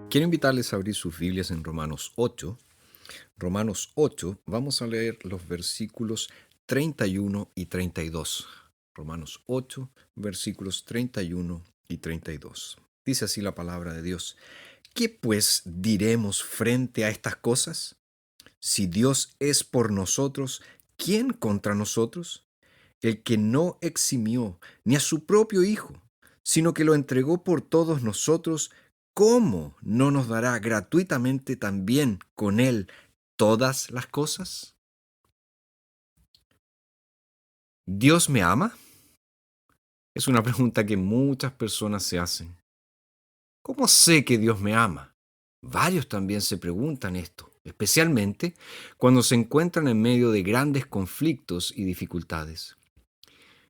Quiero invitarles a abrir sus Biblias en Romanos 8. Romanos 8, vamos a leer los versículos 31 y 32. Romanos 8, versículos 31 y 32. Dice así la palabra de Dios. ¿Qué pues diremos frente a estas cosas? Si Dios es por nosotros, ¿quién contra nosotros? El que no eximió ni a su propio Hijo, sino que lo entregó por todos nosotros, ¿cómo no nos dará gratuitamente también con Él todas las cosas? ¿Dios me ama? Es una pregunta que muchas personas se hacen. ¿Cómo sé que Dios me ama? Varios también se preguntan esto, especialmente cuando se encuentran en medio de grandes conflictos y dificultades.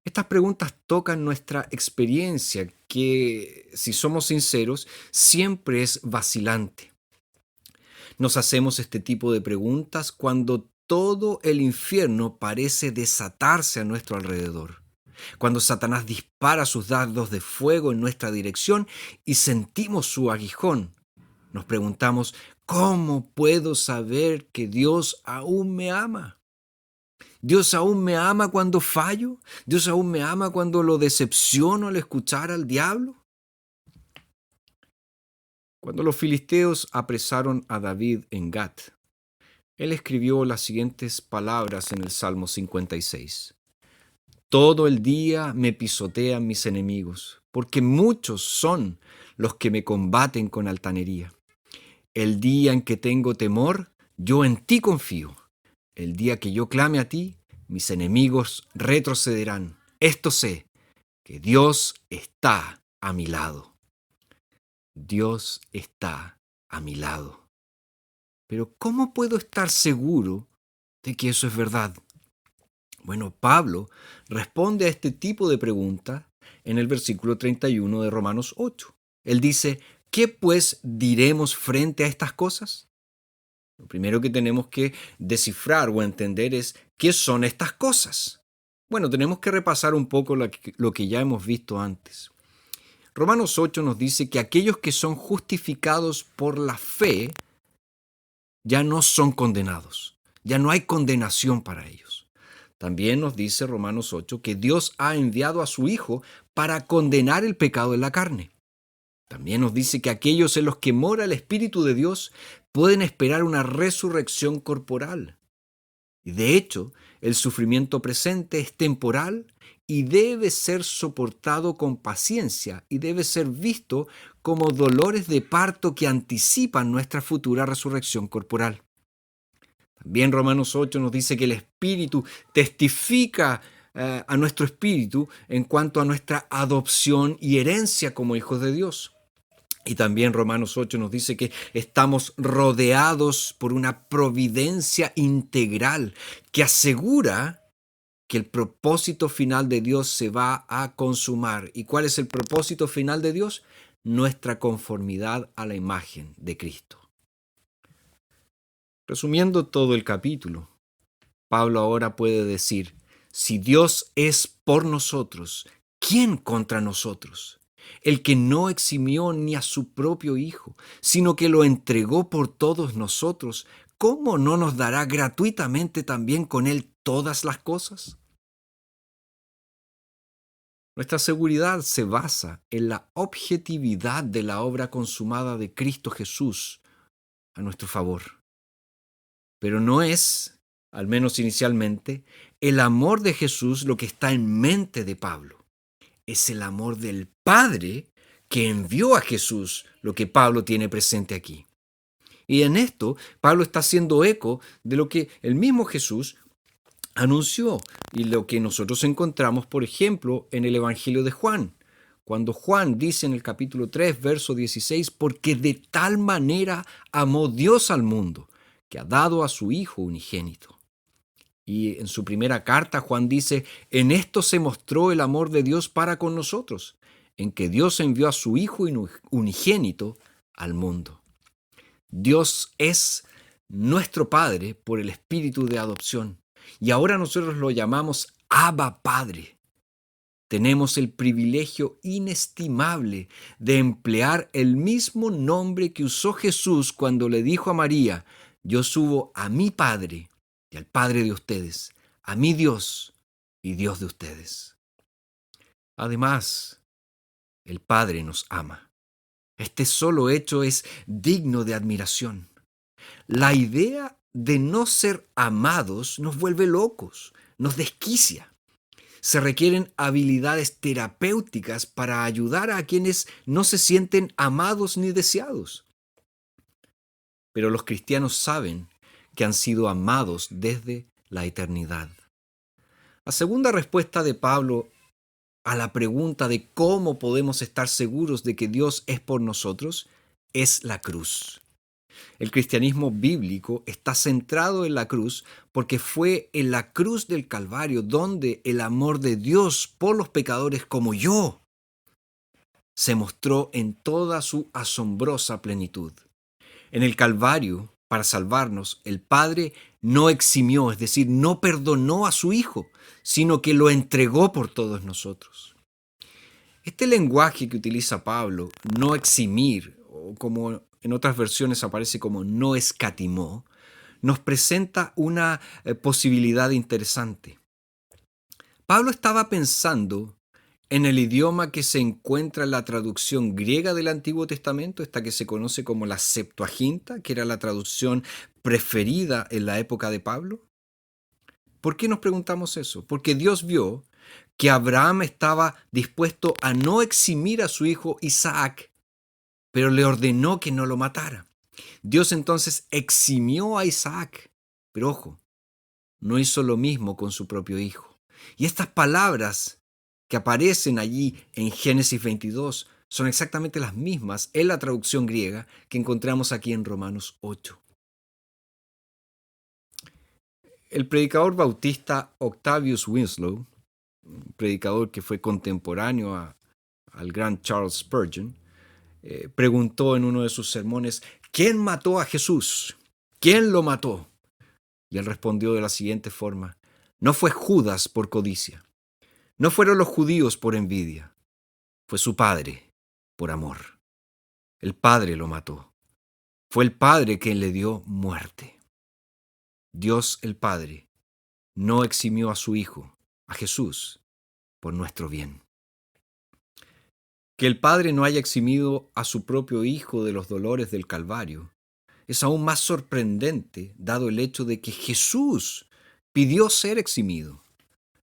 Estas preguntas tocan nuestra experiencia que, si somos sinceros, siempre es vacilante. Nos hacemos este tipo de preguntas cuando todo el infierno parece desatarse a nuestro alrededor, cuando Satanás dispara sus dardos de fuego en nuestra dirección y sentimos su aguijón. Nos preguntamos, ¿cómo puedo saber que Dios aún me ama? Dios aún me ama cuando fallo. Dios aún me ama cuando lo decepciono al escuchar al diablo. Cuando los filisteos apresaron a David en Gat, él escribió las siguientes palabras en el Salmo 56. Todo el día me pisotean mis enemigos, porque muchos son los que me combaten con altanería. El día en que tengo temor, yo en ti confío. El día que yo clame a ti, mis enemigos retrocederán. Esto sé, que Dios está a mi lado. Dios está a mi lado. Pero ¿cómo puedo estar seguro de que eso es verdad? Bueno, Pablo responde a este tipo de pregunta en el versículo 31 de Romanos 8. Él dice, ¿qué pues diremos frente a estas cosas? Lo primero que tenemos que descifrar o entender es qué son estas cosas. Bueno, tenemos que repasar un poco lo que ya hemos visto antes. Romanos 8 nos dice que aquellos que son justificados por la fe ya no son condenados, ya no hay condenación para ellos. También nos dice Romanos 8 que Dios ha enviado a su Hijo para condenar el pecado en la carne. También nos dice que aquellos en los que mora el Espíritu de Dios pueden esperar una resurrección corporal. Y de hecho, el sufrimiento presente es temporal y debe ser soportado con paciencia y debe ser visto como dolores de parto que anticipan nuestra futura resurrección corporal. También Romanos 8 nos dice que el Espíritu testifica a nuestro espíritu en cuanto a nuestra adopción y herencia como hijos de Dios. Y también Romanos 8 nos dice que estamos rodeados por una providencia integral que asegura que el propósito final de Dios se va a consumar. ¿Y cuál es el propósito final de Dios? Nuestra conformidad a la imagen de Cristo. Resumiendo todo el capítulo, Pablo ahora puede decir, si Dios es por nosotros, ¿quién contra nosotros? El que no eximió ni a su propio Hijo, sino que lo entregó por todos nosotros, ¿cómo no nos dará gratuitamente también con Él todas las cosas? Nuestra seguridad se basa en la objetividad de la obra consumada de Cristo Jesús a nuestro favor. Pero no es, al menos inicialmente, el amor de Jesús lo que está en mente de Pablo. Es el amor del Padre que envió a Jesús lo que Pablo tiene presente aquí. Y en esto, Pablo está haciendo eco de lo que el mismo Jesús anunció y lo que nosotros encontramos, por ejemplo, en el Evangelio de Juan. Cuando Juan dice en el capítulo 3, verso 16, porque de tal manera amó Dios al mundo, que ha dado a su Hijo unigénito. Y en su primera carta Juan dice, en esto se mostró el amor de Dios para con nosotros, en que Dios envió a su Hijo unigénito al mundo. Dios es nuestro Padre por el Espíritu de adopción. Y ahora nosotros lo llamamos Abba Padre. tenemos el privilegio inestimable de emplear el mismo nombre que usó Jesús cuando le dijo a María: yo subo a mi Padre y al Padre de ustedes, a mi Dios y Dios de ustedes. Además, el Padre nos ama. Este solo hecho es digno de admiración. La idea de no ser amados nos vuelve locos, nos desquicia. Se requieren habilidades terapéuticas para ayudar a quienes no se sienten amados ni deseados. Pero los cristianos saben que han sido amados desde la eternidad. La segunda respuesta de Pablo a la pregunta de cómo podemos estar seguros de que Dios es por nosotros es la cruz. El cristianismo bíblico está centrado en la cruz porque fue en la cruz del Calvario donde el amor de Dios por los pecadores como yo se mostró en toda su asombrosa plenitud. En el Calvario, para salvarnos, el Padre no eximió, es decir, no perdonó a su Hijo, sino que lo entregó por todos nosotros. Este lenguaje que utiliza Pablo, no eximir, o como en otras versiones aparece como no escatimó, nos presenta una posibilidad interesante. Pablo estaba pensando en el idioma que se encuentra en la traducción griega del Antiguo Testamento, esta que se conoce como la Septuaginta, que era la traducción preferida en la época de Pablo. ¿Por qué nos preguntamos eso? Porque Dios vio que Abraham estaba dispuesto a no eximir a su hijo Isaac, pero le ordenó que no lo matara. Dios entonces eximió a Isaac, pero ojo, no hizo lo mismo con su propio hijo. Y estas palabras que aparecen allí en Génesis 22 son exactamente las mismas en la traducción griega que encontramos aquí en Romanos 8. El predicador bautista Octavius Winslow, un predicador que fue contemporáneo al gran Charles Spurgeon, preguntó en uno de sus sermones: ¿quién mató a Jesús? ¿Quién lo mató? Y él respondió de la siguiente forma: no fue Judas por codicia, no fueron los judíos por envidia, fue su padre por amor. El padre lo mató, fue el padre quien le dio muerte. Dios el Padre no eximió a su Hijo, a Jesús, por nuestro bien. Que el Padre no haya eximido a su propio Hijo de los dolores del Calvario es aún más sorprendente, dado el hecho de que Jesús pidió ser eximido.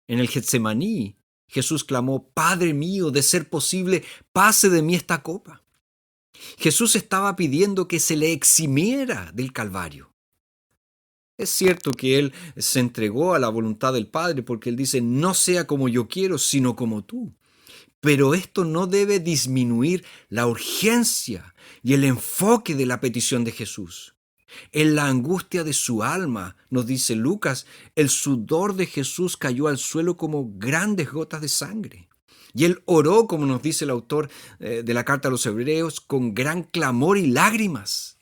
En el Getsemaní, Jesús clamó: Padre mío, de ser posible, pase de mí esta copa. Jesús estaba pidiendo que se le eximiera del Calvario. Es cierto que Él se entregó a la voluntad del Padre porque Él dice: no sea como yo quiero, sino como tú. Pero esto no debe disminuir la urgencia y el enfoque de la petición de Jesús. En la angustia de su alma, nos dice Lucas, el sudor de Jesús cayó al suelo como grandes gotas de sangre. Y él oró, como nos dice el autor de la carta a los Hebreos, con gran clamor y lágrimas.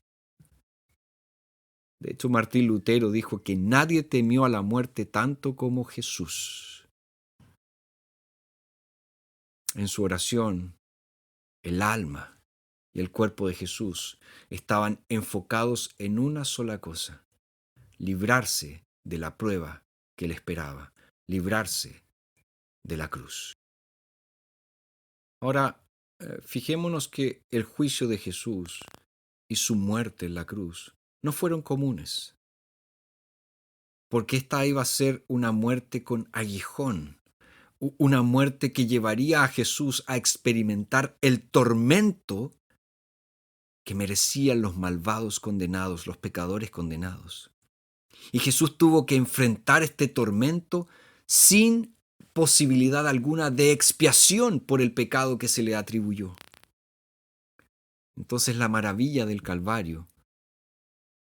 De hecho, Martín Lutero dijo que nadie temió a la muerte tanto como Jesús. En su oración, el alma y el cuerpo de Jesús estaban enfocados en una sola cosa: librarse de la prueba que le esperaba, librarse de la cruz. Ahora, fijémonos que el juicio de Jesús y su muerte en la cruz no fueron comunes, porque esta iba a ser una muerte con aguijón, una muerte que llevaría a Jesús a experimentar el tormento que merecían los malvados condenados, los pecadores condenados. Y Jesús tuvo que enfrentar este tormento sin posibilidad alguna de expiación por el pecado que se le atribuyó. Entonces la maravilla del Calvario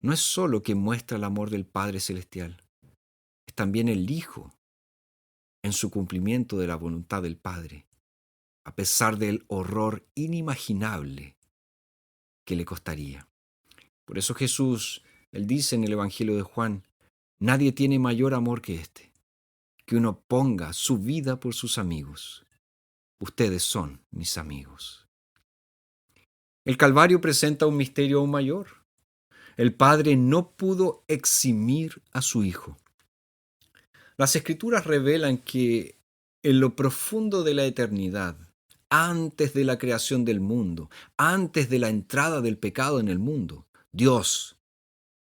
no es solo que muestra el amor del Padre Celestial, es también el Hijo en su cumplimiento de la voluntad del Padre, a pesar del horror inimaginable que le costaría. Por eso Jesús, él dice en el Evangelio de Juan: nadie tiene mayor amor que este, que uno ponga su vida por sus amigos. ustedes son mis amigos. El Calvario presenta un misterio aún mayor. El Padre no pudo eximir a su Hijo. Las Escrituras revelan que en lo profundo de la eternidad, antes de la creación del mundo, antes de la entrada del pecado en el mundo, Dios,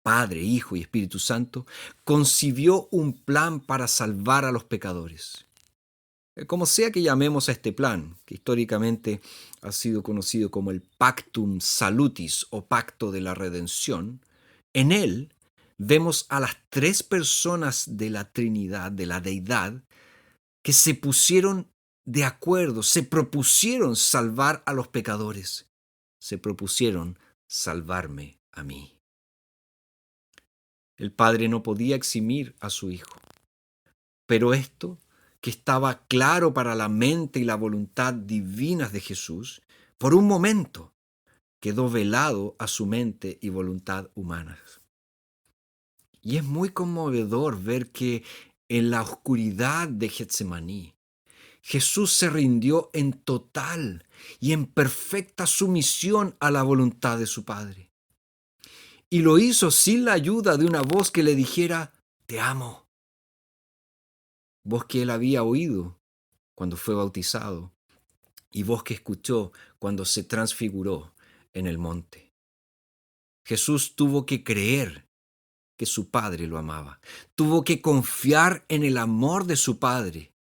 Padre, Hijo y Espíritu Santo, concibió un plan para salvar a los pecadores. Como sea que llamemos a este plan, que históricamente ha sido conocido como el Pactum Salutis o Pacto de la Redención, en él vemos a las tres personas de la Trinidad, de la Deidad, que se pusieron de acuerdo, se propusieron salvar a los pecadores, se propusieron salvarme a mí. El Padre no podía eximir a su Hijo, pero esto, que estaba claro para la mente y la voluntad divinas de Jesús, por un momento quedó velado a su mente y voluntad humanas. Y es muy conmovedor ver que en la oscuridad de Getsemaní, Jesús se rindió en total y en perfecta sumisión a la voluntad de su Padre. Y lo hizo sin la ayuda de una voz que le dijera, te amo. Voz que él había oído cuando fue bautizado y voz que escuchó cuando se transfiguró en el monte. Jesús tuvo que creer que su Padre lo amaba. Tuvo que confiar en el amor de su Padre,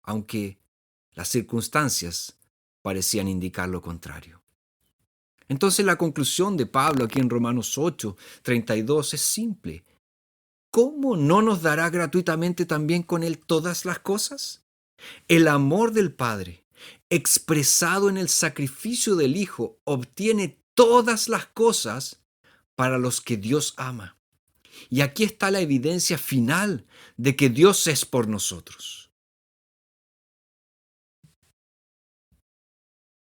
aunque las circunstancias parecían indicar lo contrario. Entonces la conclusión de Pablo aquí en Romanos 8:32 es simple. ¿Cómo no nos dará gratuitamente también con Él todas las cosas? El amor del Padre, expresado en el sacrificio del Hijo, obtiene todas las cosas para los que Dios ama. Y aquí está la evidencia final de que Dios es por nosotros.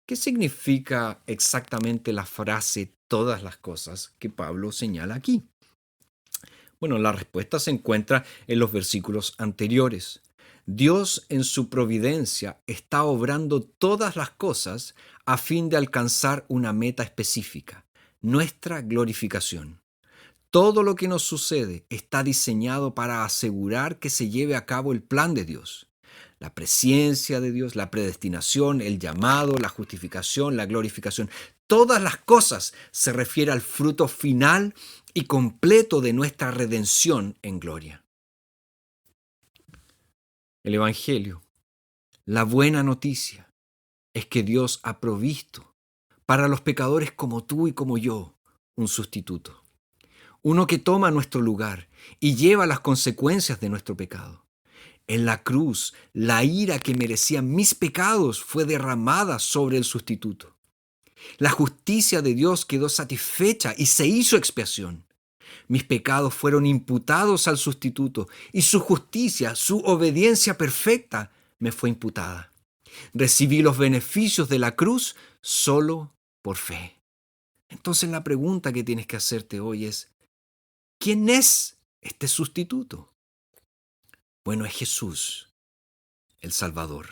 ¿Qué significa exactamente la frase todas las cosas que Pablo señala aquí? Bueno, la respuesta se encuentra en los versículos anteriores. Dios en su providencia está obrando todas las cosas a fin de alcanzar una meta específica, nuestra glorificación. Todo lo que nos sucede está diseñado para asegurar que se lleve a cabo el plan de Dios. La presciencia de Dios, la predestinación, el llamado, la justificación, la glorificación. Todas las cosas se refieren al fruto final y completo de nuestra redención en gloria. El Evangelio, la buena noticia, es que Dios ha provisto para los pecadores como tú y como yo un sustituto. Uno que toma nuestro lugar y lleva las consecuencias de nuestro pecado. En la cruz, la ira que merecían mis pecados fue derramada sobre el sustituto. La justicia de Dios quedó satisfecha y se hizo expiación. Mis pecados fueron imputados al sustituto y su justicia, su obediencia perfecta, me fue imputada. Recibí los beneficios de la cruz solo por fe. Entonces la pregunta que tienes que hacerte hoy es, ¿quién es este sustituto? Bueno, es Jesús, el Salvador.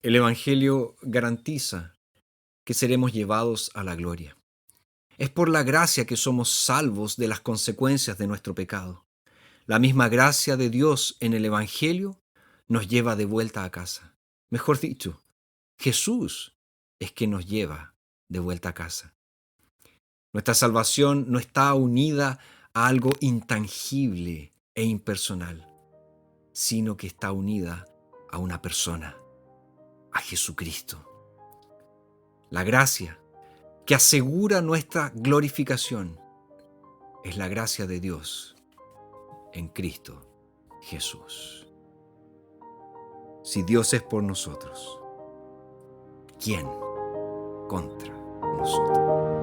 El Evangelio garantiza que seremos llevados a la gloria. Es por la gracia que somos salvos de las consecuencias de nuestro pecado. La misma gracia de Dios en el Evangelio nos lleva de vuelta a casa. Mejor dicho, Jesús es quien nos lleva de vuelta a casa. Nuestra salvación no está unida a algo intangible e impersonal, sino que está unida a una persona, a Jesucristo. La gracia que asegura nuestra glorificación es la gracia de Dios en Cristo Jesús. Si Dios es por nosotros, ¿quién contra nosotros?